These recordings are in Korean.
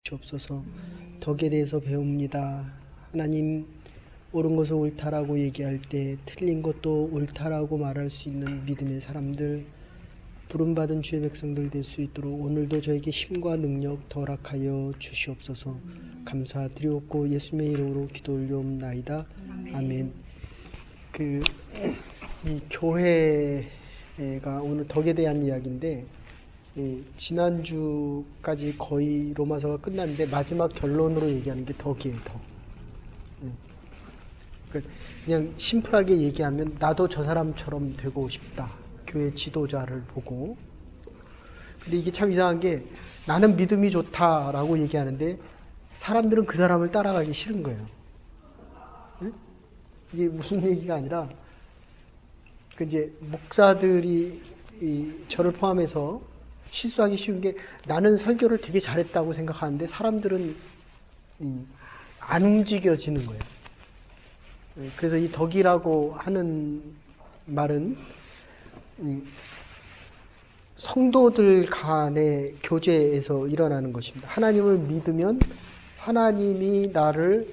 주옵소서. 덕에 대해서 배웁니다. 하나님, 옳은 것을 옳다라고 얘기할 때 틀린 것도 옳다라고 말할 수 있는 믿음의 사람들, 부름받은 주의 백성들 될 수 있도록 오늘도 저에게 힘과 능력 더락하여 주시옵소서. 감사드리옵고 예수님의 이름으로 기도 올려옵나이다. 아멘. 이 교회가 오늘 덕에 대한 이야기인데, 지난주까지 거의 로마서가 끝났는데 마지막 결론으로 얘기하는 게 덕이에요. 덕. 그냥 심플하게 얘기하면 나도 저 사람처럼 되고 싶다. 교회 지도자를 보고. 근데 이게 참 이상한 게 나는 믿음이 좋다라고 얘기하는데 사람들은 그 사람을 따라가기 싫은 거예요. 이게 무슨 얘기가 아니라 이제 목사들이 저를 포함해서 실수하기 쉬운 게 나는 설교를 되게 잘했다고 생각하는데 사람들은 안 움직여지는 거예요. 그래서 이 덕이라고 하는 말은 성도들 간의 교제에서 일어나는 것입니다. 하나님을 믿으면 하나님이 나를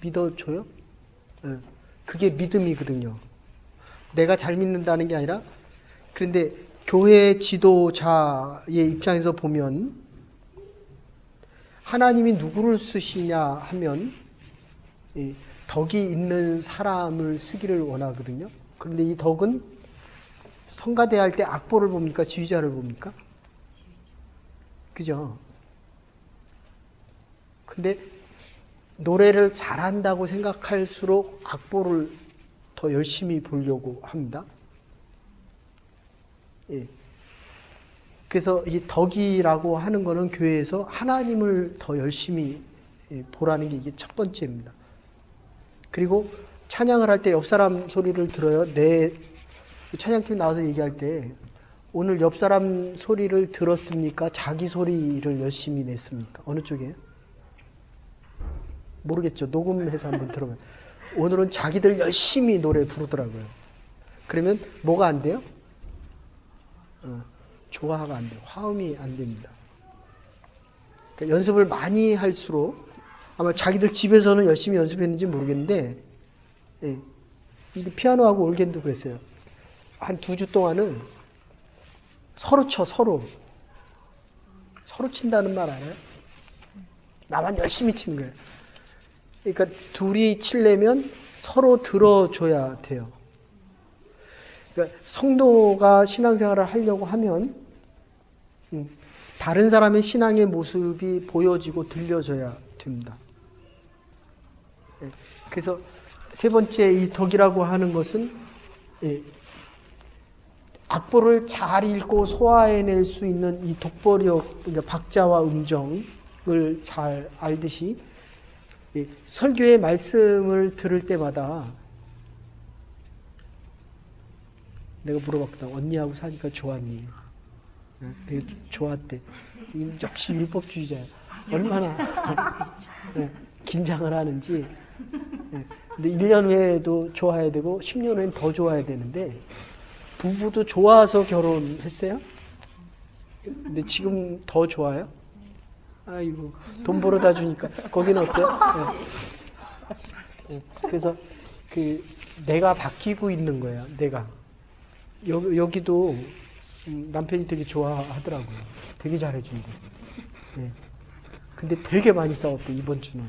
믿어줘요? 그게 믿음이거든요. 내가 잘 믿는다는 게 아니라, 그런데 교회 지도자의 입장에서 보면 하나님이 누구를 쓰시냐 하면 덕이 있는 사람을 쓰기를 원하거든요. 그런데 이 덕은 성가대할 때 악보를 봅니까? 지휘자를 봅니까? 그죠? 근데 노래를 잘한다고 생각할수록 악보를 더 열심히 보려고 합니다. 그래서 이 덕이라고 하는 거는 교회에서 하나님을 더 열심히 보라는 게 이게 첫 번째입니다. 그리고 찬양을 할 때 옆 사람 소리를 들어요. 내 찬양팀 나와서 얘기할 때 오늘 옆 사람 소리를 들었습니까? 자기 소리를 열심히 냈습니까? 어느 쪽이에요? 모르겠죠. 녹음해서 한번 들어봐요. 오늘은 자기들 열심히 노래 부르더라고요. 그러면 뭐가 안 돼요? 조화가 안 돼요. 화음이 안 됩니다. 그러니까 연습을 많이 할수록 아마 자기들 집에서는 열심히 연습했는지 모르겠는데, 피아노하고 올겐도 그랬어요. 한 2주 동안은 서로 쳐, 서로 친다는 말 알아요? 나만 열심히 치는 거예요. 그러니까 둘이 치려면 서로 들어줘야 돼요. 그러니까 성도가 신앙생활을 하려고 하면 다른 사람의 신앙의 모습이 보여지고 들려져야 됩니다. 그래서 세 번째 이 덕이라고 하는 것은 악보를 잘 읽고 소화해낼 수 있는 이 독보력, 그러니까 박자와 음정을 잘 알듯이 설교의 말씀을 들을 때마다 내가 물어봤거든. 언니하고 사니까 좋았니? 되게 좋았대. 역시 율법주의자야. 얼마나 긴장을 하는지. 근데 1년 후에도 좋아야 되고 10년 후엔 더 좋아야 되는데 부부도 좋아서 결혼했어요? 근데 지금 더 좋아요? 아이고, 돈 벌어다 주니까. 거기는 어때요? 그래서 내가 바뀌고 있는 거예요. 내가. 여기도 남편이 되게 좋아하더라고요. 되게 잘해준대. 근데 되게 많이 싸웠대, 이번 주는.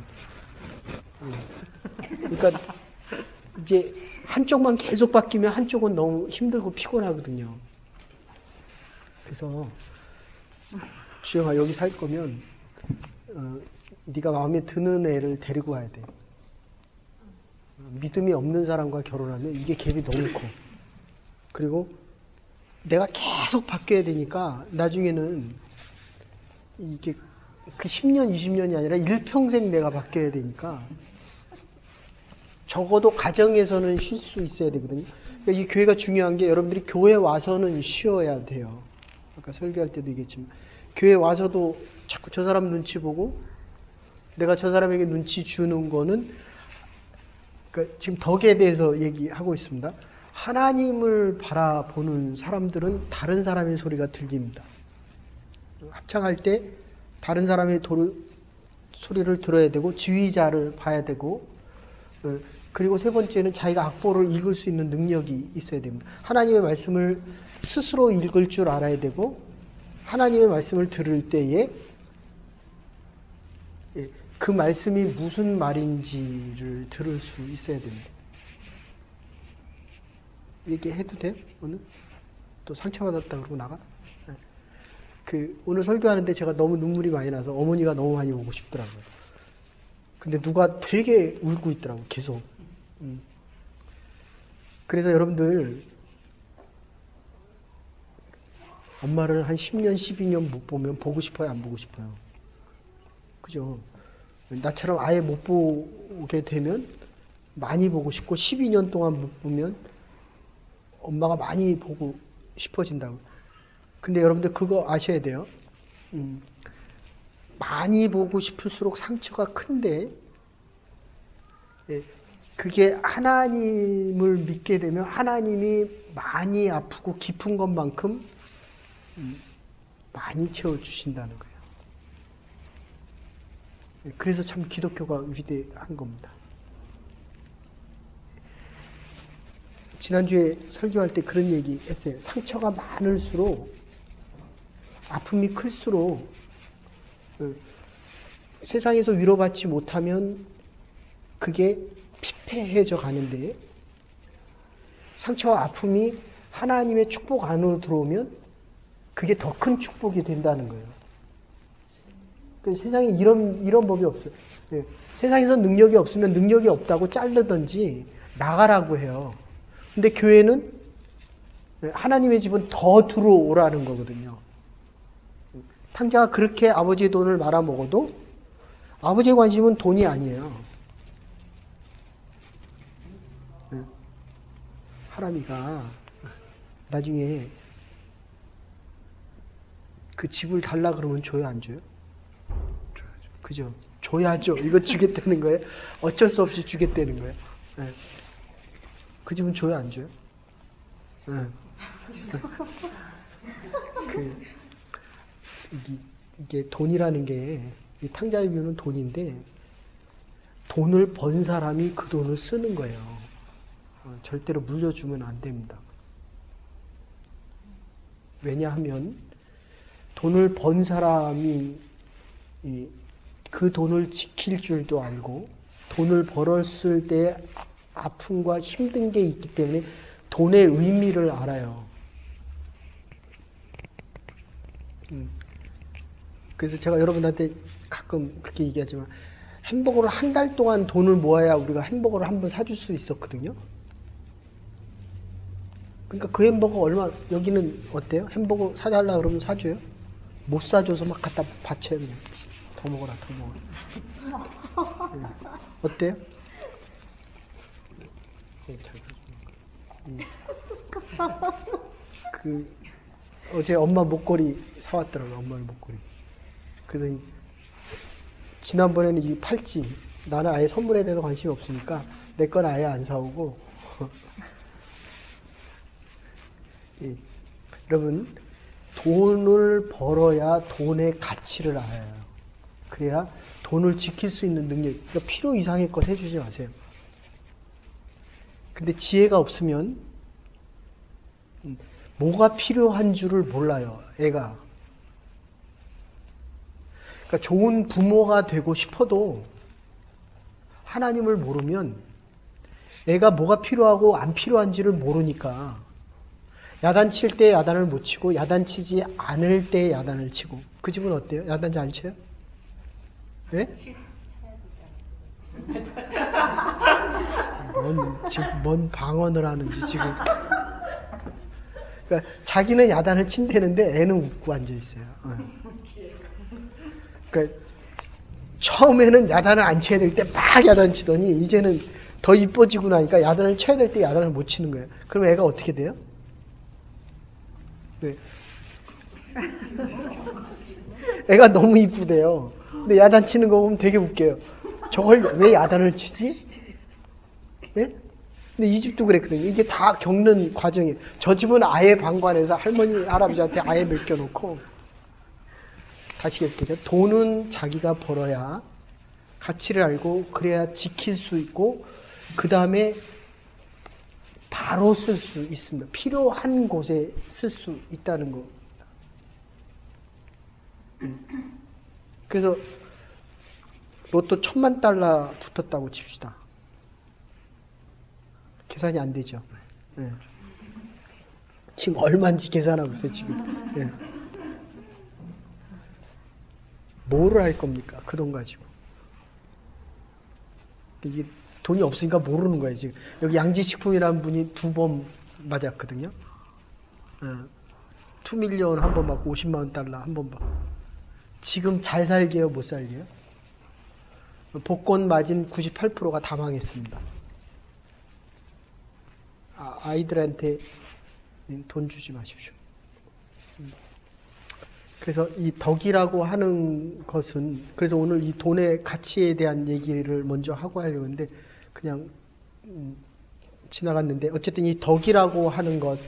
그러니까 이제 한쪽만 계속 바뀌면 한쪽은 너무 힘들고 피곤하거든요. 그래서 주영아, 여기 살 거면 네가 마음에 드는 애를 데리고 와야 돼. 믿음이 없는 사람과 결혼하면 이게 갭이 너무 커. 그리고 내가 계속 바뀌어야 되니까 나중에는 이게 그 10년, 20년이 아니라 일평생 내가 바뀌어야 되니까 적어도 가정에서는 쉴 수 있어야 되거든요. 그러니까 이 교회가 중요한 게 여러분들이 교회 와서는 쉬어야 돼요. 아까 설교할 때도 얘기했지만 교회 와서도 자꾸 저 사람 눈치 보고 내가 저 사람에게 눈치 주는 거는 그러니까 지금 덕에 대해서 얘기하고 있습니다. 하나님을 바라보는 사람들은 다른 사람의 소리가 들립니다. 합창할 때 다른 사람의 소리를 들어야 되고 지휘자를 봐야 되고 그리고 세 번째는 자기가 악보를 읽을 수 있는 능력이 있어야 됩니다. 하나님의 말씀을 스스로 읽을 줄 알아야 되고 하나님의 말씀을 들을 때에 그 말씀이 무슨 말인지를 들을 수 있어야 됩니다. 얘기해도 돼? 오늘? 또 상처받았다 그러고 나가? 오늘 설교하는데 제가 너무 눈물이 많이 나서 어머니가 너무 많이 보고 싶더라고요. 근데 누가 되게 울고 있더라고요. 계속. 그래서 여러분들 엄마를 한 10년, 12년 못 보면 보고 싶어요? 안 보고 싶어요? 그죠? 나처럼 아예 못 보게 되면 많이 보고 싶고 12년 동안 못 보면 엄마가 많이 보고 싶어진다고. 근데 여러분들 그거 아셔야 돼요. 많이 보고 싶을수록 상처가 큰데 그게 하나님을 믿게 되면 하나님이 많이 아프고 깊은 것만큼 많이 채워주신다는 거예요. 그래서 참 기독교가 위대한 겁니다. 지난주에 설교할 때 그런 얘기 했어요. 상처가 많을수록 아픔이 클수록 세상에서 위로받지 못하면 그게 피폐해져 가는데 상처와 아픔이 하나님의 축복 안으로 들어오면 그게 더 큰 축복이 된다는 거예요. 세상에 이런 법이 없어요. 세상에서 능력이 없으면 능력이 없다고 자르든지 나가라고 해요. 근데 교회는 하나님의 집은 더 들어오라는 거거든요. 탕자가 그렇게 아버지의 돈을 말아먹어도 아버지의 관심은 돈이 아니에요. 하람이가 나중에 그 집을 달라 그러면 줘요, 안 줘요? 줘야죠. 그죠? 줘야죠. 이거 주겠다는 거예요. 어쩔 수 없이 주겠다는 거예요. 그 집은 줘요, 안 줘요? 이게 돈이라는 게, 이 탕자의 묘는 돈인데, 돈을 번 사람이 그 돈을 쓰는 거예요. 절대로 물려주면 안 됩니다. 왜냐하면, 돈을 번 사람이 그 돈을 지킬 줄도 알고, 돈을 벌었을 때 아픔과 힘든 게 있기 때문에 돈의 의미를 알아요. 그래서 제가 여러분한테 가끔 그렇게 얘기하지만 햄버거를 한 달 동안 돈을 모아야 우리가 햄버거를 한 번 사줄 수 있었거든요. 그러니까 그 햄버거 얼마, 여기는 어때요? 햄버거 사달라 그러면 사줘요? 못 사줘서 막 갖다 바쳐요. 그냥. 더 먹어라, 더 먹어라. 네. 어때요? 어제 엄마 목걸이 사왔더라고요. 엄마의 목걸이. 그래서 지난번에는 이 팔찌, 나는 아예 선물에 대해서 관심이 없으니까 내 건 아예 안 사오고 여러분, 돈을 벌어야 돈의 가치를 알아요. 그래야 돈을 지킬 수 있는 능력, 그러니까 필요 이상의 것 해주지 마세요. 근데 지혜가 없으면 뭐가 필요한 줄을 몰라요, 애가. 그러니까 좋은 부모가 되고 싶어도 하나님을 모르면 애가 뭐가 필요하고 안 필요한지를 모르니까 야단칠 때 야단을 못 치고 야단치지 않을 때 야단을 치고. 그 집은 어때요? 야단 잘 쳐요? 네? 지금 뭔 방언을 하는지 지금. 그러니까 자기는 야단을 친다는데 애는 웃고 앉아 있어요. 그러니까 처음에는 야단을 안 쳐야 될 때 막 야단 치더니 이제는 더 이뻐지고 나니까 야단을 쳐야 될 때 야단을 못 치는 거예요. 그럼 애가 어떻게 돼요? 네. 애가 너무 이쁘대요. 근데 야단 치는 거 보면 되게 웃겨요. 저걸 왜 야단을 치지? 네? 근데 이 집도 그랬거든요. 이게 다 겪는 과정이에요. 저 집은 아예 방관해서 할머니, 할아버지한테 아예 맡겨놓고 다시 얘기해요. 돈은 자기가 벌어야 가치를 알고 그래야 지킬 수 있고 그 다음에 바로 쓸 수 있습니다. 필요한 곳에 쓸 수 있다는 겁니다. 그래서 로또 $10,000,000 붙었다고 칩시다. 계산이 안 되죠. 네. 지금 얼마인지 계산하고 있어요, 지금. 네. 뭐를 할 겁니까? 그 돈 가지고. 이게 돈이 없으니까 모르는 거예요, 지금. 여기 양지식품이라는 분이 2번 맞았거든요. 2밀리언 한 번 받고 $500,000 한 번 받고. 지금 잘 살게요, 못 살게요? 복권 맞은 98%가 다 망했습니다. 아이들한테 돈 주지 마십시오. 그래서 이 덕이라고 하는 것은, 그래서 오늘 이 돈의 가치에 대한 얘기를 먼저 하고 하려고 했는데 그냥 지나갔는데, 어쨌든 이 덕이라고 하는 것,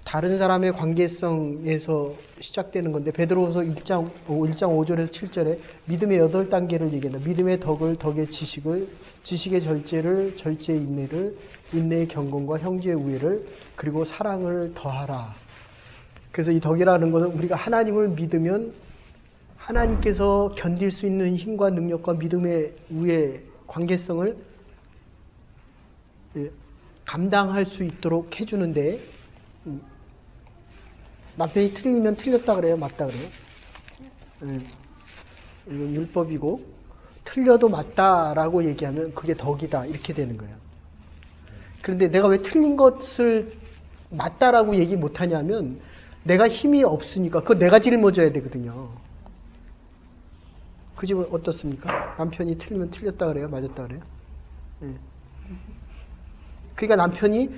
다른 사람의 관계성에서 시작되는 건데, 베드로후서 1장 5절에서 7절에 믿음의 8단계를 얘기한다. 믿음의 덕을, 덕의 지식을, 지식의 절제를, 절제의 인내를, 인내의 경건과 형제의 우애를, 그리고 사랑을 더하라. 그래서 이 덕이라는 것은 우리가 하나님을 믿으면 하나님께서 견딜 수 있는 힘과 능력과 믿음의 우애, 관계성을 감당할 수 있도록 해주는데, 남편이 틀리면 틀렸다 그래요? 맞다 그래요? 이건 율법이고, 틀려도 맞다라고 얘기하면 그게 덕이다 이렇게 되는 거예요. 그런데 내가 왜 틀린 것을 맞다라고 얘기 못하냐면, 내가 힘이 없으니까 그거 내가 짊어져야 되거든요. 그 집은 어떻습니까? 남편이 틀리면 틀렸다 그래요? 맞았다 그래요? 그러니까 남편이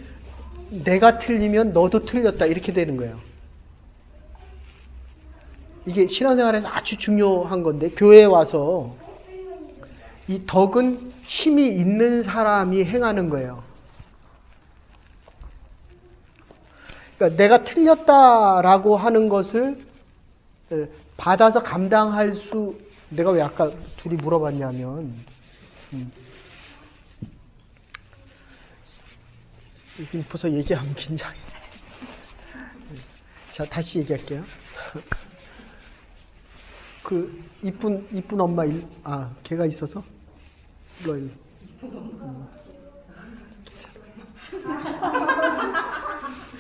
내가 틀리면 너도 틀렸다 이렇게 되는 거예요. 이게 신앙생활에서 아주 중요한 건데, 교회에 와서 이 덕은 힘이 있는 사람이 행하는 거예요. 그러니까 내가 틀렸다라고 하는 것을 받아서 감당할 수, 내가 왜 아까 둘이 물어봤냐면, 벌써 얘기하면 긴장해. 자, 다시 얘기할게요. 그 이쁜 엄마 걔가 있어서 일로.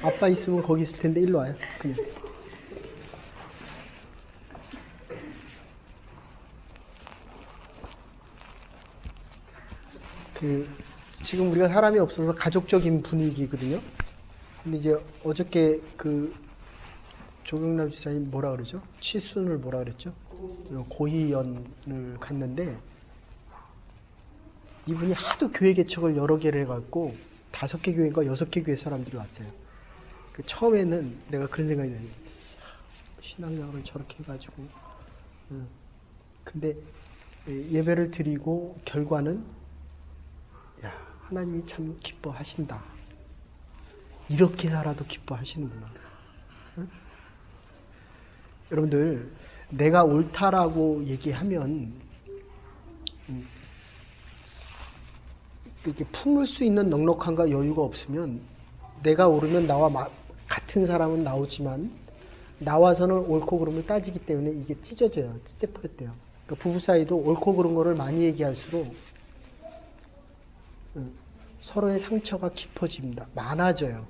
아빠 있으면 거기 있을 텐데 일로 와요. 그냥. 지금 우리가 사람이 없어서 가족적인 분위기거든요. 근데 이제 어저께 조경남 지사님 뭐라 그러죠? 치순을 뭐라 그랬죠? 고희연을 갔는데, 이분이 하도 교회 개척을 여러 개를 해갖고 5개 교회인가 6개 교회 사람들이 왔어요. 처음에는 내가 그런 생각이 들어요. 신앙생활을 저렇게 해가지고. 근데 예배를 드리고 결과는, 야, 하나님이 참 기뻐하신다. 이렇게 살아도 기뻐하시는구나. 여러분들, 내가 옳다라고 얘기하면 이렇게 품을 수 있는 넉넉함과 여유가 없으면, 내가 옳으면 나와 같은 사람은 나오지만 나와서는 옳고 그름을 따지기 때문에 이게 찢어져요. 찢어버렸대요. 그러니까 부부 사이도 옳고 그른 거를 많이 얘기할수록 서로의 상처가 깊어집니다. 많아져요.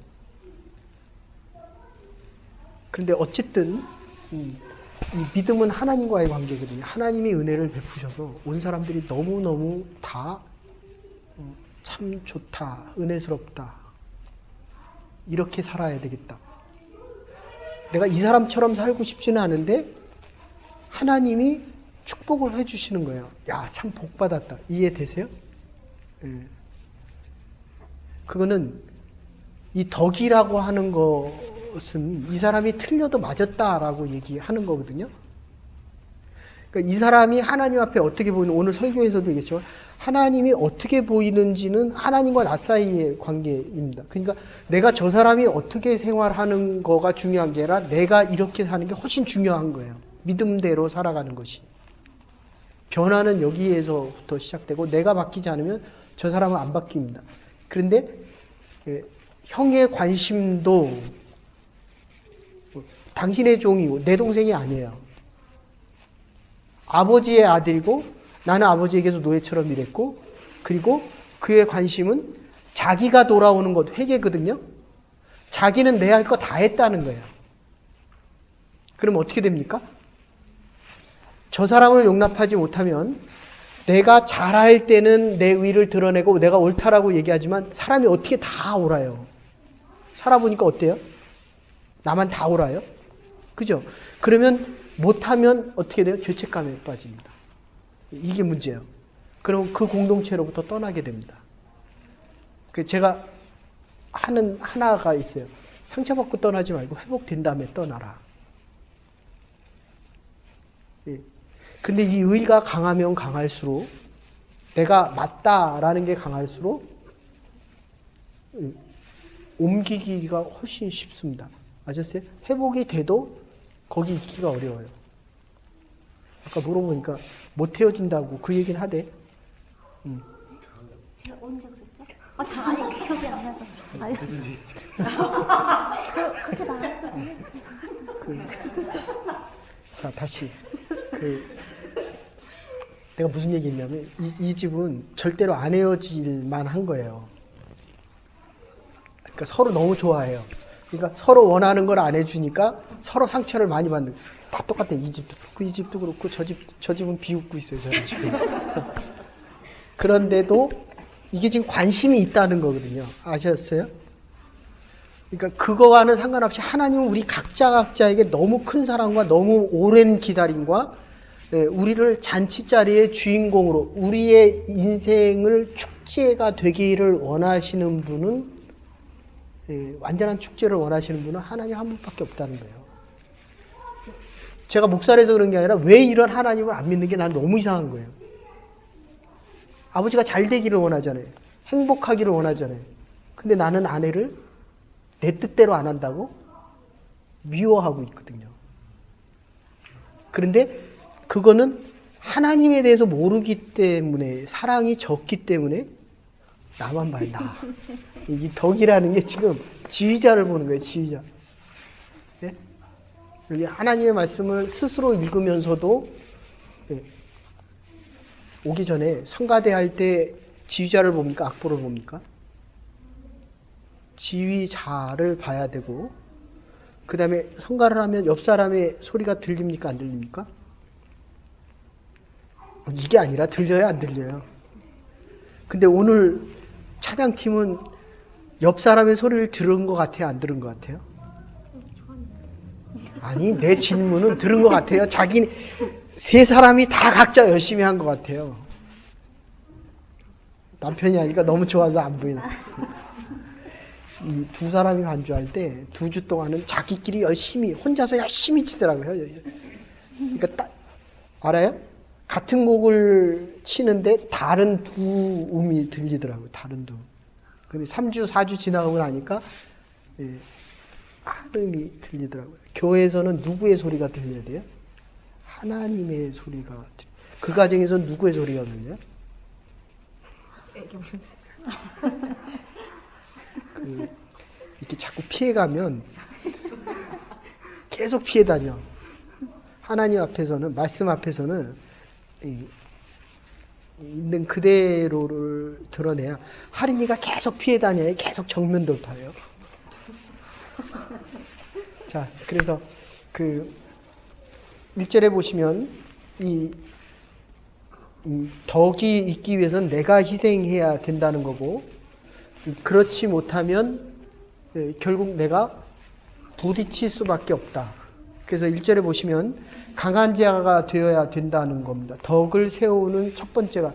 그런데 어쨌든 이 믿음은 하나님과의 관계거든요. 하나님이 은혜를 베푸셔서 온 사람들이 너무너무 다 참 좋다, 은혜스럽다, 이렇게 살아야 되겠다. 내가 이 사람처럼 살고 싶지는 않은데 하나님이 축복을 해주시는 거예요. 야, 참 복받았다. 이해되세요? 그거는 이 덕이라고 하는 것은 이 사람이 틀려도 맞았다라고 얘기하는 거거든요. 그러니까 이 사람이 하나님 앞에 어떻게 보이는, 오늘 설교에서도 얘기했지만 하나님이 어떻게 보이는지는 하나님과 나 사이의 관계입니다. 그러니까 내가 저 사람이 어떻게 생활하는 거가 중요한 게 아니라 내가 이렇게 사는 게 훨씬 중요한 거예요. 믿음대로 살아가는 것이. 변화는 여기에서부터 시작되고 내가 바뀌지 않으면 저 사람은 안 바뀝니다. 그런데 형의 관심도 당신의 종이고 내 동생이 아니에요. 아버지의 아들이고 나는 아버지에게서 노예처럼 일했고 그리고 그의 관심은 자기가 돌아오는 것, 회개거든요. 자기는 내 할 거 다 했다는 거예요. 그럼 어떻게 됩니까? 저 사람을 용납하지 못하면 내가 잘할 때는 내 의를 드러내고 내가 옳다라고 얘기하지만 사람이 어떻게 다 옳아요. 살아보니까 어때요? 나만 다 옳아요? 그죠? 그러면 못하면 어떻게 돼요? 죄책감에 빠집니다. 이게 문제예요. 그럼 그 공동체로부터 떠나게 됩니다. 제가 하는 하나가 있어요. 상처받고 떠나지 말고 회복된 다음에 떠나라. 예. 근데 이 의가 강하면 강할수록 내가 맞다라는 게 강할수록 옮기기가 훨씬 쉽습니다. 아셨어요? 회복이 돼도 거기 있기가 어려워요. 아까 물어보니까 못 헤어진다고 그 얘기는 하대. 제가 언제 그랬어? 아니 기억이 안 나서. 아니. 그렇게 나왔다. 자, 다시. 내가 무슨 얘기 했냐면, 이 집은 절대로 안 헤어질 만한 거예요. 그러니까 서로 너무 좋아해요. 그러니까 서로 원하는 걸 안 해주니까 서로 상처를 많이 받는. 다 똑같아. 이 집도 그렇고, 이 집도 그렇고, 저 집은 비웃고 있어요, 저는 지금. 그런데도 이게 지금 관심이 있다는 거거든요. 아셨어요? 그러니까 그거와는 상관없이 하나님은 우리 각자에게 너무 큰 사랑과 너무 오랜 기다림과 우리를 잔치자리의 주인공으로 우리의 인생을 축제가 되기를 원하시는 분은 완전한 축제를 원하시는 분은 하나님 한 분밖에 없다는 거예요. 제가 목살에서 그런 게 아니라 왜 이런 하나님을 안 믿는 게 난 너무 이상한 거예요. 아버지가 잘 되기를 원하잖아요. 행복하기를 원하잖아요. 근데 나는 아내를 내 뜻대로 안 한다고 미워하고 있거든요. 그런데 그거는 하나님에 대해서 모르기 때문에, 사랑이 적기 때문에 나만 봐, 나. 이 덕이라는 게 지금 지휘자를 보는 거예요, 지휘자. 네? 여기 하나님의 말씀을 스스로 읽으면서도 오기 전에 성가대 할 때 지휘자를 봅니까? 악보를 봅니까? 지휘자를 봐야 되고, 그 다음에 성가를 하면 옆 사람의 소리가 들립니까? 안 들립니까? 이게 아니라 들려요? 안 들려요? 근데 오늘 찬양팀은 옆 사람의 소리를 들은 것 같아요? 안 들은 것 같아요? 아니, 내 질문은 들은 것 같아요? 세 사람이 다 각자 열심히 한 것 같아요. 남편이 하니까 너무 좋아서 안 보이나. 이 두 사람이 반주할 때 2주 동안은 자기끼리 열심히 혼자서 열심히 치더라고요. 그러니까 알아요? 같은 곡을 치는데 다른 두 음이 들리더라고요. 다른 두. 근데 3주, 4주 지나고 나니까 한 음이 들리더라고요. 교회에서는 누구의 소리가 들려야 돼요? 하나님의 소리가. 그 가정에서 누구의 소리가 들려요? 이렇게 자꾸 피해가면 계속 피해 다녀. 하나님 앞에서는, 말씀 앞에서는 있는 그대로를 드러내야. 할인이가 계속 피해 다녀야 계속 정면 돌파해요. 자, 그래서 1절에 보시면 이 덕이 있기 위해서는 내가 희생해야 된다는 거고, 그렇지 못하면 결국 내가 부딪힐 수밖에 없다. 그래서 1절에 보시면 강한 자가 되어야 된다는 겁니다. 덕을 세우는 첫 번째가,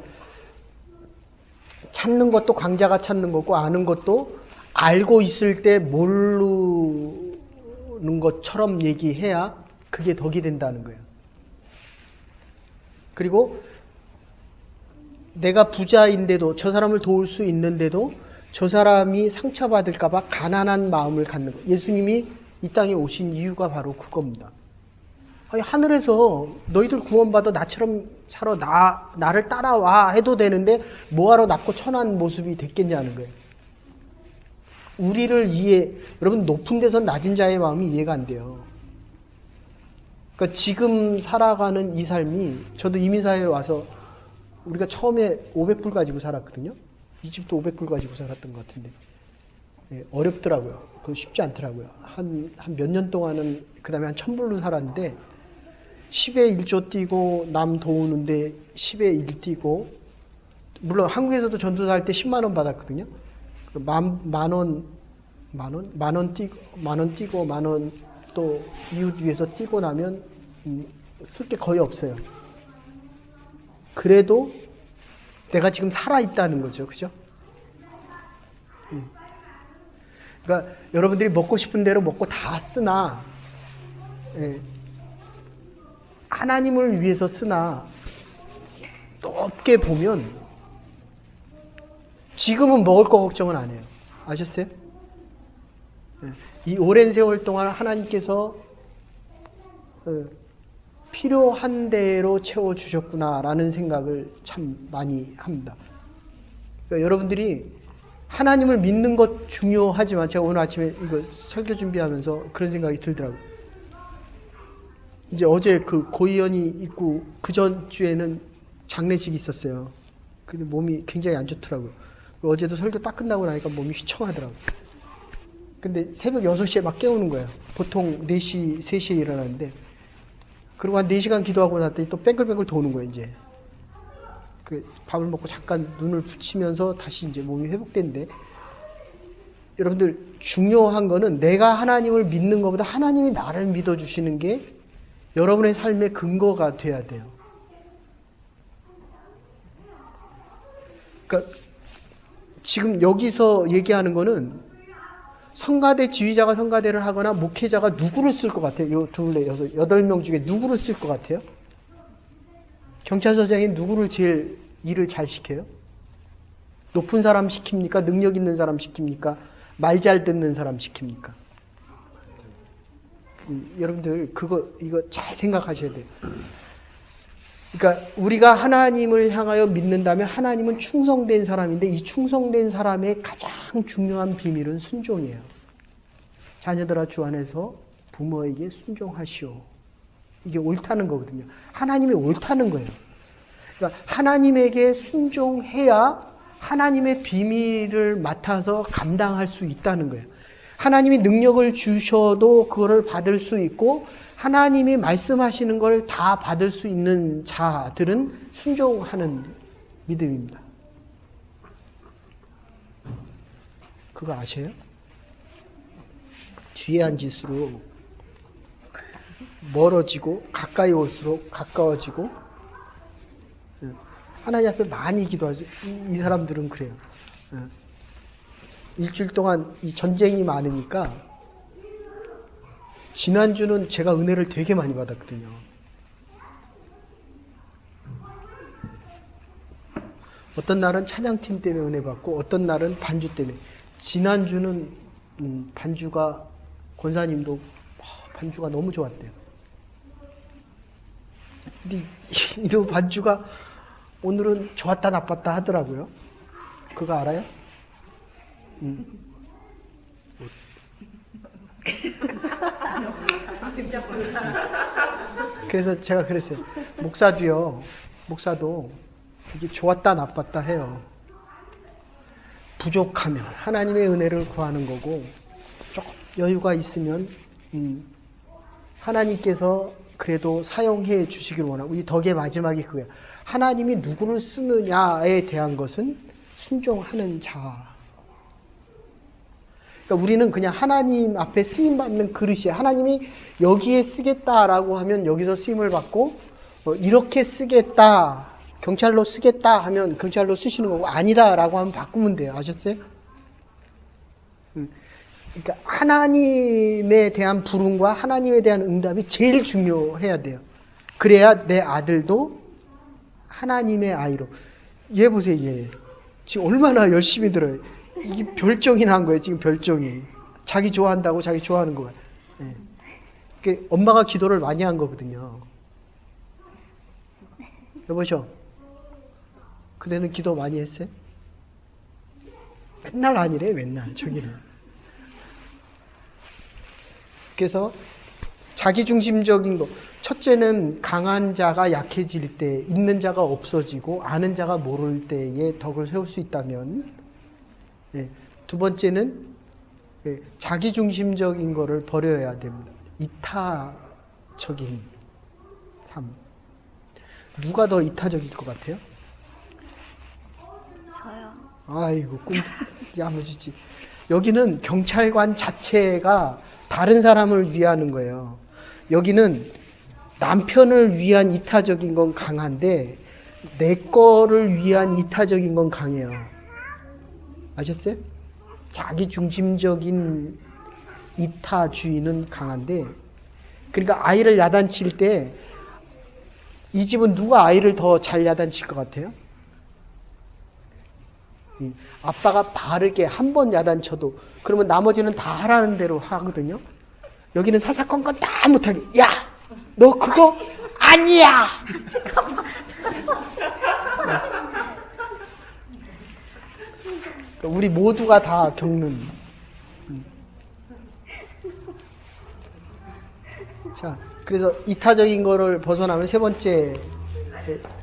찾는 것도 강자가 찾는 거고, 아는 것도 알고 있을 때 모르는 것처럼 얘기해야 그게 덕이 된다는 거예요. 그리고 내가 부자인데도, 저 사람을 도울 수 있는데도 저 사람이 상처받을까 봐 가난한 마음을 갖는 거. 예수님이 이 땅에 오신 이유가 바로 그겁니다. 아니, 하늘에서 너희들 구원받아 나처럼 살아 나를 따라와 해도 되는데 뭐하러 낮고 천한 모습이 됐겠냐는 거예요. 우리를 여러분 높은 데서 낮은 자의 마음이 이해가 안 돼요. 그러니까 지금 살아가는 이 삶이, 저도 이민사회에 와서 우리가 처음에 500불 가지고 살았거든요. 이 집도 500불 가지고 살았던 것 같은데. 예, 어렵더라고요. 그거 쉽지 않더라고요. 한 몇 년 동안은, 그 다음에 한 1000불로 살았는데, 10에 1조 뛰고, 남 도우는데 10에 1 뛰고, 물론 한국에서도 전도사 할 때 10만원 받았거든요. 만원 뛰고, 만원 또 이웃 위해서 뛰고 나면, 쓸 게 거의 없어요. 그래도 내가 지금 살아있다는 거죠. 그죠? 그러니까 여러분들이 먹고 싶은 대로 먹고 다 쓰나, 예, 하나님을 위해서 쓰나 높게 보면 지금은 먹을 거 걱정은 안 해요. 아셨어요? 예, 이 오랜 세월 동안 하나님께서 필요한 대로 채워주셨구나라는 생각을 참 많이 합니다. 그러니까 여러분들이 하나님을 믿는 것 중요하지만, 제가 오늘 아침에 이거 설교 준비하면서 그런 생각이 들더라고요. 이제 어제 그 고이연이 있고 그 전주에는 장례식이 있었어요. 근데 몸이 굉장히 안 좋더라고요. 어제도 설교 딱 끝나고 나니까 몸이 휘청하더라고요. 근데 새벽 6시에 막 깨우는 거예요. 보통 4시, 3시에 일어나는데, 그리고 한 4시간 기도하고 났더니 또 뱅글뱅글 도는 거예요, 이제. 그 밥을 먹고 잠깐 눈을 붙이면서 다시 이제 몸이 회복된대. 여러분들, 중요한 거는 내가 하나님을 믿는 것보다 하나님이 나를 믿어주시는 게 여러분의 삶의 근거가 돼야 돼요. 그러니까 지금 여기서 얘기하는 거는 성가대 지휘자가 성가대를 하거나 목회자가 누구를 쓸 것 같아요? 요 둘, 여섯, 8명 중에 누구를 쓸 것 같아요? 경찰서장이 누구를 제일 일을 잘 시켜요? 높은 사람 시킵니까? 능력 있는 사람 시킵니까? 말 잘 듣는 사람 시킵니까? 여러분들 이거 잘 생각하셔야 돼요. 그러니까 우리가 하나님을 향하여 믿는다면 하나님은 충성된 사람인데, 이 충성된 사람의 가장 중요한 비밀은 순종이에요. 자녀들아 주 안에서 부모에게 순종하시오. 이게 옳다는 거거든요. 하나님이 옳다는 거예요. 그러니까 하나님에게 순종해야 하나님의 비밀을 맡아서 감당할 수 있다는 거예요. 하나님이 능력을 주셔도 그거를 받을 수 있고, 하나님이 말씀하시는 걸 다 받을 수 있는 자들은 순종하는 믿음입니다. 그거 아세요? 뒤에 앉을수록 멀어지고 가까이 올수록 가까워지고, 하나님 앞에 많이 기도하죠. 이 사람들은 그래요. 일주일 동안 이 전쟁이 많으니까, 지난주는 제가 은혜를 되게 많이 받았거든요. 어떤 날은 찬양팀 때문에 은혜 받고, 어떤 날은 반주 때문에. 지난주는 반주가, 권사님도 반주가 너무 좋았대요. 근데 이 반주가 오늘은 좋았다 나빴다 하더라고요. 그거 알아요? 그래서 제가 그랬어요. 목사도 이게 좋았다 나빴다 해요. 부족하면 하나님의 은혜를 구하는 거고, 조금 여유가 있으면 하나님께서 그래도 사용해 주시길 원하고, 이 덕의 마지막이 그거예요. 하나님이 누구를 쓰느냐에 대한 것은 순종하는 자. 그러니까 우리는 그냥 하나님 앞에 쓰임받는 그릇이에요. 하나님이 여기에 쓰겠다라고 하면 여기서 쓰임을 받고, 이렇게 쓰겠다, 경찰로 쓰겠다 하면 경찰로 쓰시는 거고, 아니다라고 하면 바꾸면 돼요. 아셨어요? 그러니까 하나님에 대한 부름과 하나님에 대한 응답이 제일 중요해야 돼요. 그래야 내 아들도 하나님의 아이로. 얘 보세요, 얘. 지금 얼마나 열심히 들어요. 이게 별종이 난 거예요, 지금 별종이. 자기 좋아한다고 자기 좋아하는 거야. 예. 엄마가 기도를 많이 한 거거든요. 여보셔, 그대는 기도 많이 했어요? 맨날 아니래, 맨날 저기는. 그래서 자기중심적인 거, 첫째는 강한 자가 약해질 때, 있는 자가 없어지고 아는 자가 모를 때에 덕을 세울 수 있다면, 두 번째는 자기중심적인 거를 버려야 됩니다. 이타적인 삶. 누가 더 이타적일 것 같아요? 저요. 아이고, 야무지지. 여기는 경찰관 자체가 다른 사람을 위하는 거예요. 여기는 남편을 위한 이타적인 건 강한데 내 거를 위한 이타적인 건 강해요. 아셨어요? 자기중심적인 이타주의는 강한데, 그러니까 아이를 야단칠 때 이 집은 누가 아이를 더 잘 야단칠 것 같아요? 아빠가 바르게 한 번 야단쳐도 그러면 나머지는 다 하라는 대로 하거든요. 여기는 사사건건 다 못하게, 야! 너 그거 아니야! 우리 모두가 다 겪는. 자, 그래서 이타적인 거를 벗어나면 세 번째,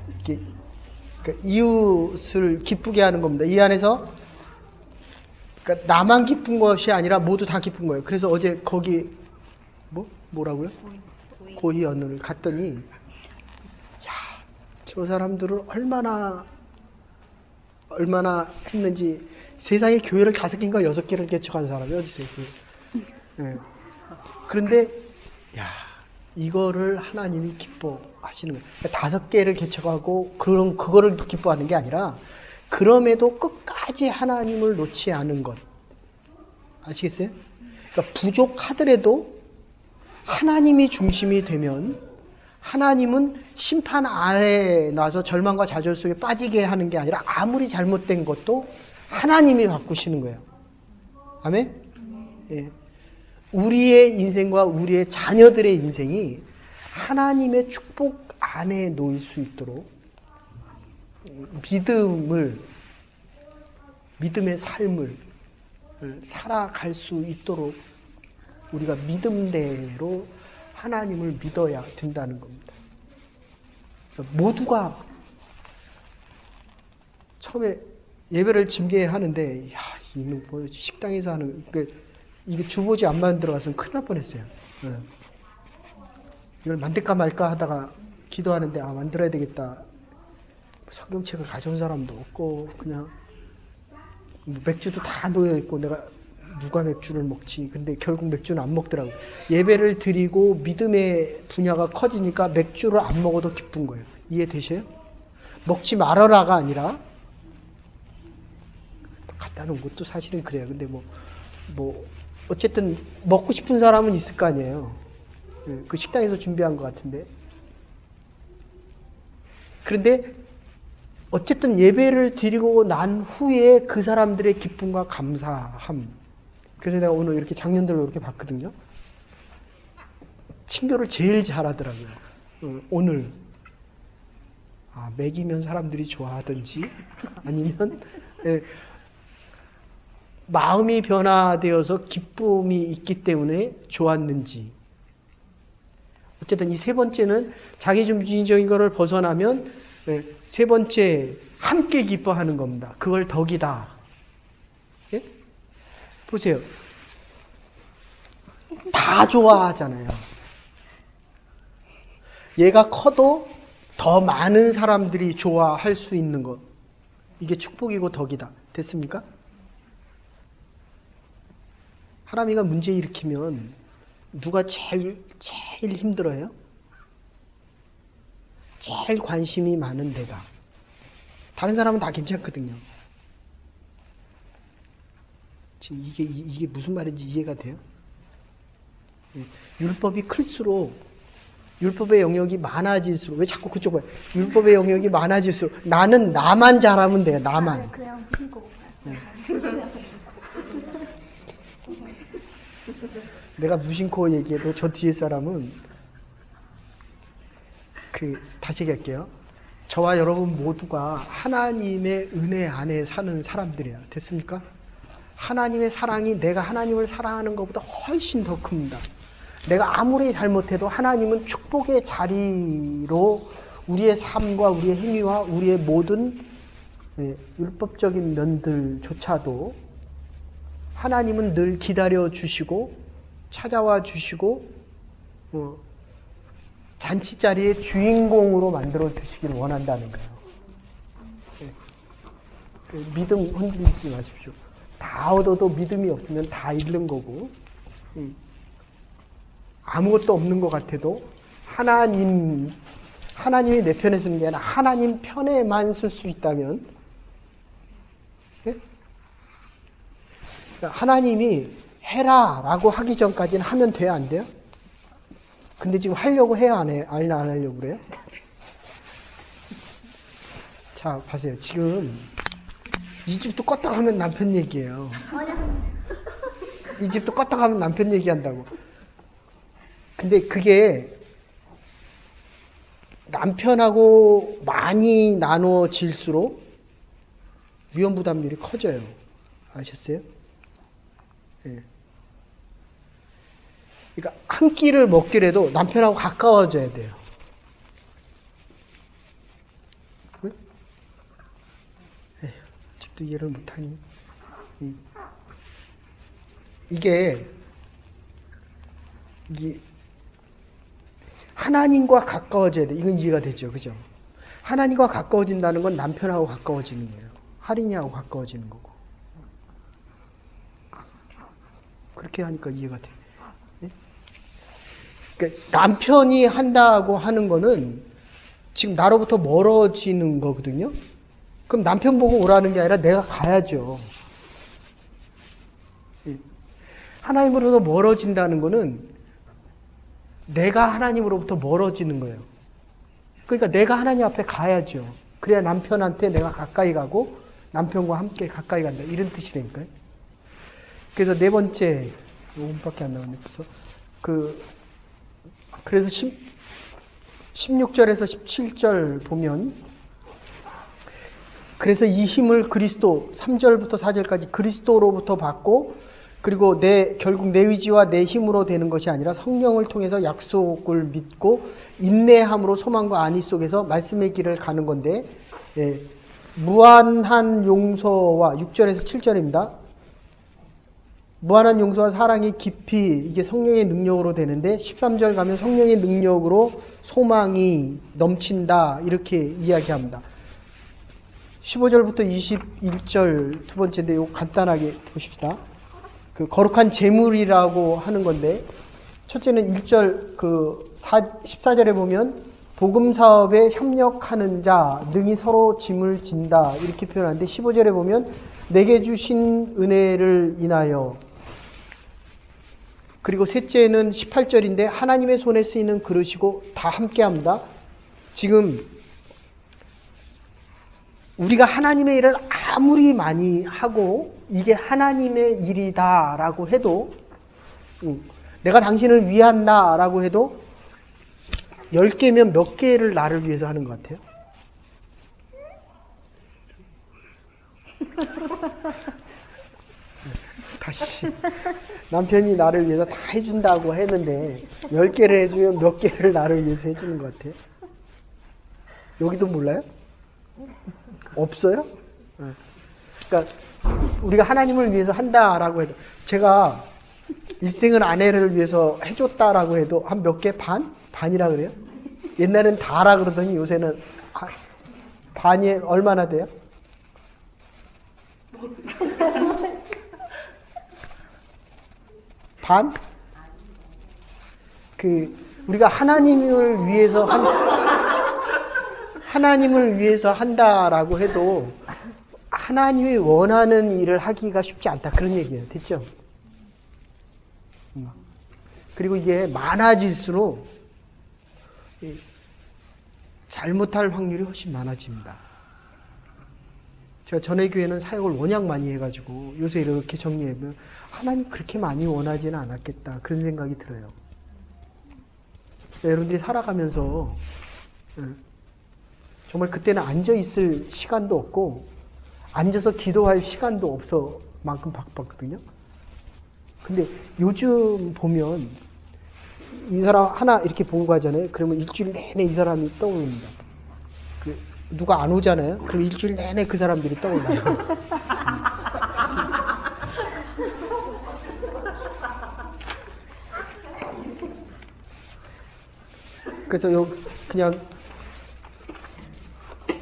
이렇게 그러니까 이웃을 기쁘게 하는 겁니다. 이 안에서 그러니까 나만 기쁜 것이 아니라 모두 다 기쁜 거예요. 그래서 어제 거기 뭐라고요? 고희언을 갔더니, 야, 저 사람들을 얼마나 했는지, 세상에 교회를 5개인가 6개를 개척한 사람이 어디 있어요? 네. 그런데 야, 이거를 하나님이 기뻐하시는 거예요. 그러니까 5개를 개척하고 그거를 기뻐하는 게 아니라, 그럼에도 끝까지 하나님을 놓지 않은 것. 아시겠어요? 그러니까 부족하더라도 하나님이 중심이 되면, 하나님은 심판 아래에 놔서 절망과 좌절 속에 빠지게 하는 게 아니라 아무리 잘못된 것도 하나님이 바꾸시는 거예요. 아멘? 예. 우리의 인생과 우리의 자녀들의 인생이 하나님의 축복 안에 놓일 수 있도록 믿음의 삶을 살아갈 수 있도록 우리가 믿음대로 하나님을 믿어야 된다는 겁니다. 모두가 처음에 예배를 징계하는데, 야, 이놈 뭐 식당에서 하는, 이게 주보지 안 만들어갔으면 큰일 날 뻔했어요. 이걸 만들까 말까 하다가 기도하는데, 만들어야 되겠다. 성경책을 가져온 사람도 없고, 그냥 맥주도 다 놓여 있고, 내가 누가 맥주를 먹지? 근데 결국 맥주는 안 먹더라고. 예배를 드리고 믿음의 분야가 커지니까 맥주를 안 먹어도 기쁜 거예요. 이해되셔요? 먹지 말아라가 아니라, 갖다 놓은 것도 사실은 그래요. 근데 어쨌든 먹고 싶은 사람은 있을 거 아니에요. 그 식당에서 준비한 것 같은데. 그런데 어쨌든 예배를 드리고 난 후에 그 사람들의 기쁨과 감사함. 그래서 내가 오늘 이렇게 장년들로 이렇게 봤거든요. 친교를 제일 잘하더라고요. 오늘 먹이면 사람들이 좋아하든지 아니면 마음이 변화되어서 기쁨이 있기 때문에 좋았는지. 어쨌든 이 세 번째는 자기중심적인 것을 벗어나면 세 번째 함께 기뻐하는 겁니다. 그걸 덕이다. 예? 보세요. 다 좋아하잖아요. 얘가 커도 더 많은 사람들이 좋아할 수 있는 것. 이게 축복이고 덕이다. 됐습니까? 하람이가 문제 일으키면 누가 제일 힘들어요? 제일 관심이 많은 데가. 다른 사람은 다 괜찮거든요. 지금 이게 무슨 말인지 이해가 돼요? 율법이 클수록, 율법의 영역이 많아질수록, 왜 자꾸 그쪽 봐요? 율법의 영역이 많아질수록 나는 나만 잘하면 돼요. 나만. 그냥 무슨 거 내가 무심코 얘기해도 저 뒤에 사람은 다시 얘기할게요. 저와 여러분 모두가 하나님의 은혜 안에 사는 사람들이야. 됐습니까? 하나님의 사랑이 내가 하나님을 사랑하는 것보다 훨씬 더 큽니다. 내가 아무리 잘못해도 하나님은 축복의 자리로 우리의 삶과 우리의 행위와 우리의 모든 율법적인 면들조차도 하나님은 늘 기다려 주시고 찾아와 주시고 잔치 자리의 주인공으로 만들어 주시기를 원한다는 거예요. 믿음 흔들리지 마십시오. 다 얻어도 믿음이 없으면 다 잃는 거고, 아무것도 없는 것 같아도 하나님이 내 편에 서는 게 아니라 하나님 편에만 쓸 수 있다면, 하나님이 해라라고 하기 전까지는 하면 돼야 안 돼요? 근데 지금 하려고 해야 안 하려고 그래요? 자, 봐세요. 지금 이 집도 껐다가 하면 남편 얘기예요. 이 집도 껐다가 하면 남편 얘기한다고. 근데 그게 남편하고 많이 나눠질수록 위험부담률이 커져요. 아셨어요? 예. 그러니까 한 끼를 먹기라도 남편하고 가까워져야 돼요. 응? 에휴, 집도 이해를 못하니. 이게 하나님과 가까워져야 돼. 이건 이해가 되죠, 그죠? 하나님과 가까워진다는 건 남편하고 가까워지는 거예요. 할인이하고 가까워지는 거고. 그렇게 하니까 이해가 돼. 그러니까 남편이 한다고 하는 거는 지금 나로부터 멀어지는 거거든요. 그럼 남편 보고 오라는 게 아니라 내가 가야죠. 하나님으로부터 멀어진다는 거는 내가 하나님으로부터 멀어지는 거예요. 그러니까 내가 하나님 앞에 가야죠. 그래야 남편한테 내가 가까이 가고 남편과 함께 가까이 간다. 이런 뜻이라니까요. 그래서 네 번째 5분밖에 안 남았네. 그래서 16절에서 17절 보면, 그래서 이 힘을 그리스도, 3절부터 4절까지 그리스도로부터 받고, 그리고 결국 내 의지와 내 힘으로 되는 것이 아니라 성령을 통해서 약속을 믿고 인내함으로 소망과 안위 속에서 말씀의 길을 가는 건데, 무한한 용서와 6절에서 7절입니다. 무한한 용서와 사랑이 깊이, 이게 성령의 능력으로 되는데 13절 가면 성령의 능력으로 소망이 넘친다, 이렇게 이야기합니다. 15절부터 21절 두 번째인데 이거 간단하게 보십시다. 거룩한 제물이라고 하는 건데, 첫째는 1절 14절에 보면 복음 사업에 협력하는 자 능히 서로 짐을 진다, 이렇게 표현하는데 15절에 보면 내게 주신 은혜를 인하여, 그리고 셋째는 18절인데 하나님의 손에 쓰이는 그릇이고 다 함께합니다. 지금 우리가 하나님의 일을 아무리 많이 하고 이게 하나님의 일이다라고 해도, 내가 당신을 위한다라고 해도 10개면 몇 개를 나를 위해서 하는 것 같아요? 다시. 남편이 나를 위해서 다 해준다고 했는데 10개를 해주면 몇 개를 나를 위해서 해주는 것 같아요? 여기도 몰라요? 없어요? 그러니까 우리가 하나님을 위해서 한다라고 해도, 제가 일생을 아내를 위해서 해줬다라고 해도 한 몇 개? 반이라 그래요? 옛날엔 다라 그러더니 요새는 반이 얼마나 돼요? 반? 우리가 하나님을 위해서 한다라고 해도 하나님이 원하는 일을 하기가 쉽지 않다, 그런 얘기예요. 됐죠? 그리고 이게 많아질수록 잘못할 확률이 훨씬 많아집니다. 제가 전에 교회는 사역을 워낙 많이 해가지고 요새 이렇게 정리해보면 하나님 그렇게 많이 원하지는 않았겠다 그런 생각이 들어요. 여러분들이 살아가면서 정말 그때는 앉아있을 시간도 없고 앉아서 기도할 시간도 없어 만큼 바빴거든요. 근데 요즘 보면 이 사람 하나 이렇게 보고 가잖아요. 그러면 일주일 내내 이 사람이 떠오릅니다. 누가 안 오잖아요. 그럼 일주일 내내 그 사람들이 떠올라요. 그래서 그냥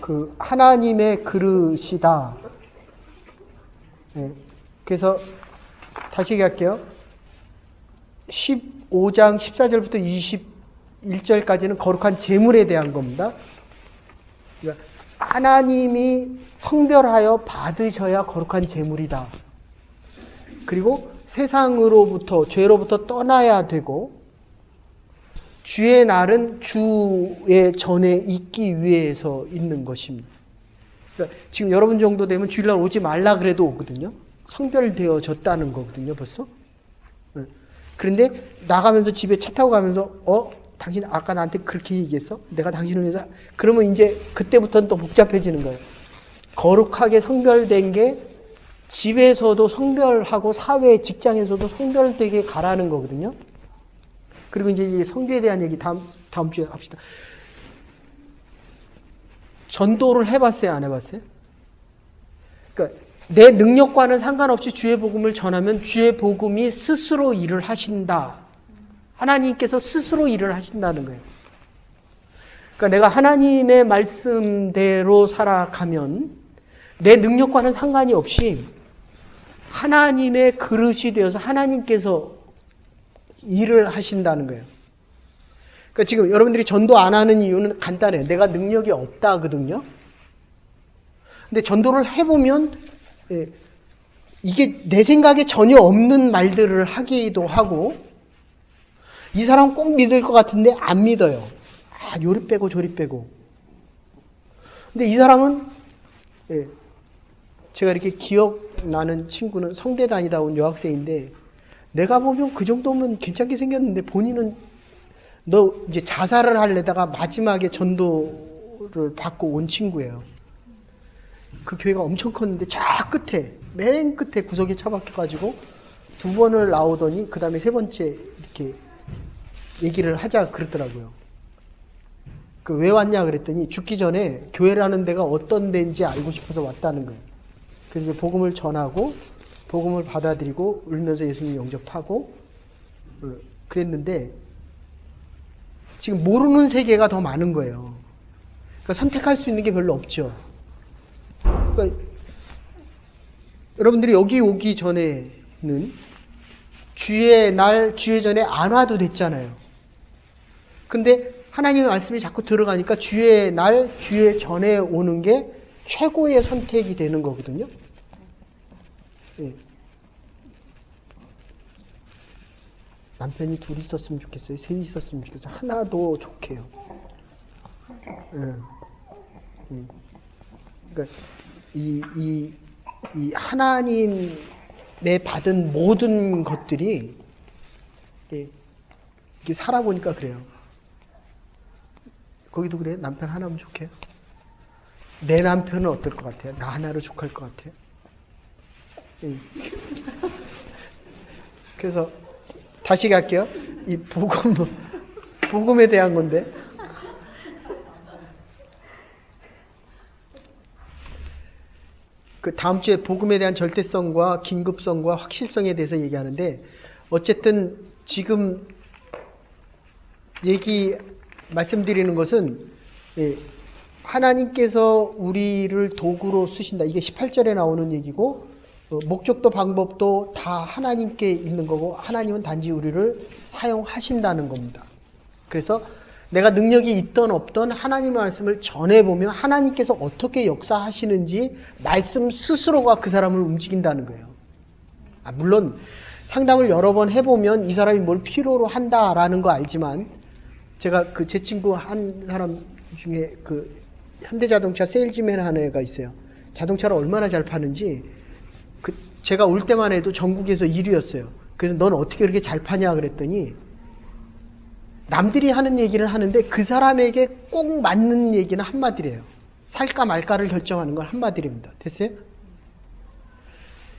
그 하나님의 그릇이다. 네. 그래서 다시 얘기할게요. 15장 14절부터 21절까지는 거룩한 제물에 대한 겁니다. 그러니까 하나님이 성별하여 받으셔야 거룩한 제물이다. 그리고 세상으로부터 죄로부터 떠나야 되고 주의 날은 주의 전에 있기 위해서 있는 것입니다. 그러니까 지금 여러분 정도 되면 주일날 오지 말라 그래도 오거든요. 성별되어졌다는 거거든요, 벌써. 그런데 나가면서 집에 차 타고 가면서 당신 아까 나한테 그렇게 얘기했어? 내가 당신을 위해서 그러면 이제 그때부터는 또 복잡해지는 거예요. 거룩하게 성별된 게 집에서도 성별하고 사회 직장에서도 성별되게 가라는 거거든요. 그리고 이제 성교에 대한 얘기 다음 주에 합시다. 전도를 해봤어요, 안 해봤어요? 그러니까 내 능력과는 상관없이 주의 복음을 전하면 주의 복음이 스스로 일을 하신다. 하나님께서 스스로 일을 하신다는 거예요. 그러니까 내가 하나님의 말씀대로 살아가면 내 능력과는 상관이 없이 하나님의 그릇이 되어서 하나님께서 일을 하신다는 거예요. 그러니까 지금 여러분들이 전도 안 하는 이유는 간단해요. 내가 능력이 없다거든요. 근데 전도를 해보면 이게 내 생각에 전혀 없는 말들을 하기도 하고 이 사람 꼭 믿을 것 같은데 안 믿어요. 요리 빼고 저리 빼고. 근데 이 사람은 제가 이렇게 기억나는 친구는 성대 다니다 온 여학생인데 내가 보면 그 정도면 괜찮게 생겼는데 본인은 너 이제 자살을 하려다가 마지막에 전도를 받고 온 친구예요. 그 교회가 엄청 컸는데 저 끝에 맨 끝에 구석에 처박혀가지고 2번을 나오더니 그 다음에 3번째 이렇게 얘기를 하자 그러더라고요. 그 왜 왔냐 그랬더니 죽기 전에 교회라는 데가 어떤 데인지 알고 싶어서 왔다는 거예요. 그래서 복음을 전하고 복음을 받아들이고 울면서 예수님 영접하고 그랬는데 지금 모르는 세계가 더 많은 거예요. 그러니까 선택할 수 있는 게 별로 없죠. 그러니까 여러분들이 여기 오기 전에는 주의 날, 주의 전에 안 와도 됐잖아요. 근데 하나님의 말씀이 자꾸 들어가니까 주의 날, 주의 전에 오는 게 최고의 선택이 되는 거거든요. 예. 남편이 둘 있었으면 좋겠어요. 셋 있었으면 좋겠어요. 하나도 좋게요. 예. 예. 그러니까 이 하나님의 받은 모든 것들이 이렇게 살아보니까 그래요. 거기도 그래요? 남편 하나면 좋게요? 내 남편은 어떨 것 같아요? 나 하나로 족할 것 같아요? 예. 그래서 다시 갈게요. 이 복음에 대한 건데. 그 다음 주에 복음에 대한 절대성과 긴급성과 확실성에 대해서 얘기하는데 어쨌든 지금 말씀드리는 것은 하나님께서 우리를 도구로 쓰신다. 이게 18절에 나오는 얘기고 목적도 방법도 다 하나님께 있는 거고 하나님은 단지 우리를 사용하신다는 겁니다. 그래서 내가 능력이 있던 없던 하나님의 말씀을 전해보면 하나님께서 어떻게 역사하시는지 말씀 스스로가 그 사람을 움직인다는 거예요. 물론 상담을 여러 번 해보면 이 사람이 뭘 필요로 한다라는 거 알지만 제가 제 친구 한 사람 중에 현대자동차 세일즈맨 하는 애가 있어요. 자동차를 얼마나 잘 파는지 제가 올 때만 해도 전국에서 1위였어요. 그래서 넌 어떻게 그렇게 잘 파냐 그랬더니 남들이 하는 얘기를 하는데 그 사람에게 꼭 맞는 얘기는 한마디래요. 살까 말까를 결정하는 건 한마디입니다. 됐어요?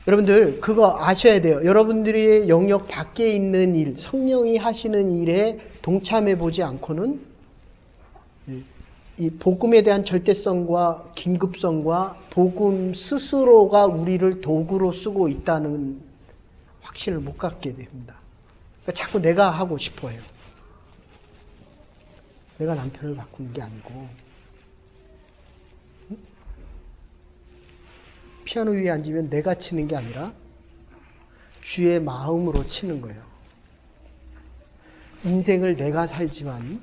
여러분들 그거 아셔야 돼요. 여러분들의 영역 밖에 있는 일, 성령이 하시는 일에 동참해 보지 않고는 이 복음에 대한 절대성과 긴급성과 복음 스스로가 우리를 도구로 쓰고 있다는 확신을 못 갖게 됩니다. 그러니까 자꾸 내가 하고 싶어 해요. 내가 남편을 바꾸는 게 아니고 피아노 위에 앉으면 내가 치는 게 아니라 주의 마음으로 치는 거예요. 인생을 내가 살지만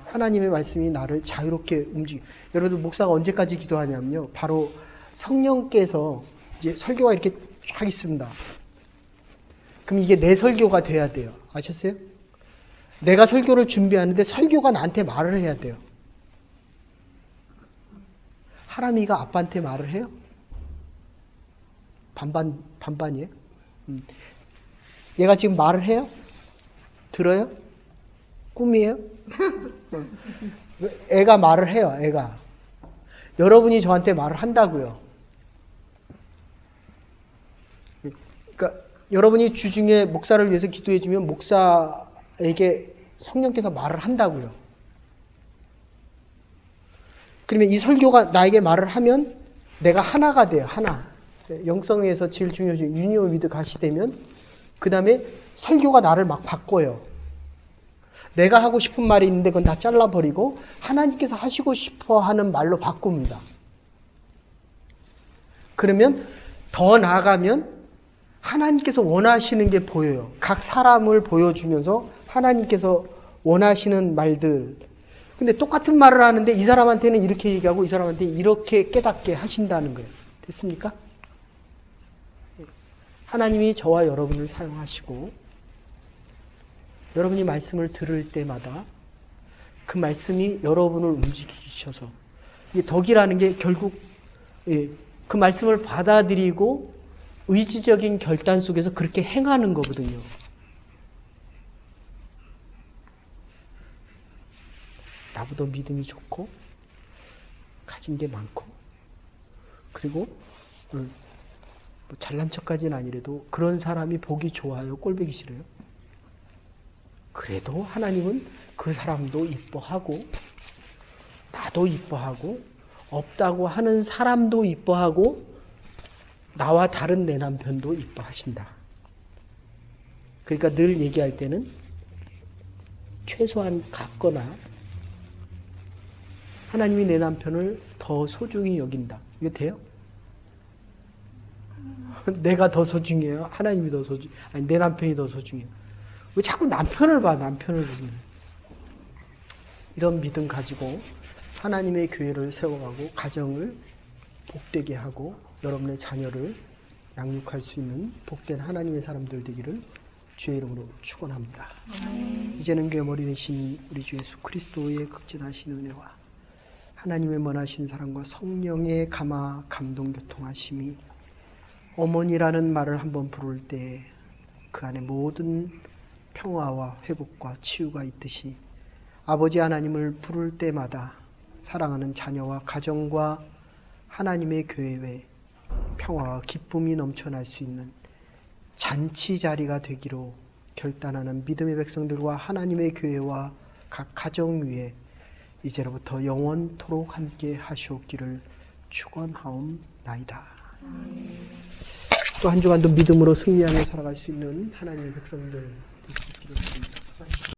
하나님의 말씀이 나를 자유롭게 움직여. 여러분 목사가 언제까지 기도하냐면요. 바로 성령께서 이제 설교가 이렇게 쫙 있습니다. 그럼 이게 내 설교가 돼야 돼요. 아셨어요? 내가 설교를 준비하는데 설교가 나한테 말을 해야 돼요. 하람이가 아빠한테 말을 해요? 반반이에요? 얘가 지금 말을 해요? 들어요? 꿈이에요? 애가 말을 해요, 애가. 여러분이 저한테 말을 한다고요. 그러니까 여러분이 주중에 목사를 위해서 기도해주면 목사에게 성령께서 말을 한다고요. 그러면 이 설교가 나에게 말을 하면 내가 하나가 돼요, 하나. 영성에서 제일 중요하죠. 유니오 위드 가시 되면 그 다음에 설교가 나를 막 바꿔요. 내가 하고 싶은 말이 있는데 그건 다 잘라버리고 하나님께서 하시고 싶어 하는 말로 바꿉니다. 그러면 더 나아가면 하나님께서 원하시는 게 보여요. 각 사람을 보여주면서 하나님께서 원하시는 말들. 근데 똑같은 말을 하는데 이 사람한테는 이렇게 얘기하고 이 사람한테는 이렇게 깨닫게 하신다는 거예요. 됐습니까? 하나님이 저와 여러분을 사용하시고 여러분이 말씀을 들을 때마다 그 말씀이 여러분을 움직이셔서 이게 덕이라는 게 결국 그 말씀을 받아들이고 의지적인 결단 속에서 그렇게 행하는 거거든요. 나보다 믿음이 좋고 가진 게 많고 그리고 뭐 잘난 척까지는 아니래도 그런 사람이 보기 좋아요? 꼴보기 싫어요? 그래도 하나님은 그 사람도 이뻐하고 나도 이뻐하고 없다고 하는 사람도 이뻐하고 나와 다른 내 남편도 이뻐하신다. 그러니까 늘 얘기할 때는 최소한 같거나 하나님이 내 남편을 더 소중히 여긴다. 이게 돼요? 내가 더 소중해요? 하나님이 더 소중? 아니 내 남편이 더 소중해요? 왜 자꾸 남편을 봐? 남편을 보면 이런 믿음 가지고 하나님의 교회를 세워가고 가정을 복되게 하고 여러분의 자녀를 양육할 수 있는 복된 하나님의 사람들 되기를 주의 이름으로 축원합니다. 이제는 괴머리 되신 우리 주 예수 그리스도의 극진하신 은혜와 하나님의 원하신 사랑과 성령의 감화 감동 교통하심이 어머니라는 말을 한번 부를 때 그 안에 모든 평화와 회복과 치유가 있듯이 아버지 하나님을 부를 때마다 사랑하는 자녀와 가정과 하나님의 교회에 평화와 기쁨이 넘쳐날 수 있는 잔치 자리가 되기로 결단하는 믿음의 백성들과 하나님의 교회와 각 가정 위에 이제로부터 영원토록 함께 하시옵기를 축원하옵나이다. 또 한 주간도 믿음으로 승리하며 살아갈 수 있는 하나님의 백성들 되시기를 바랍니다.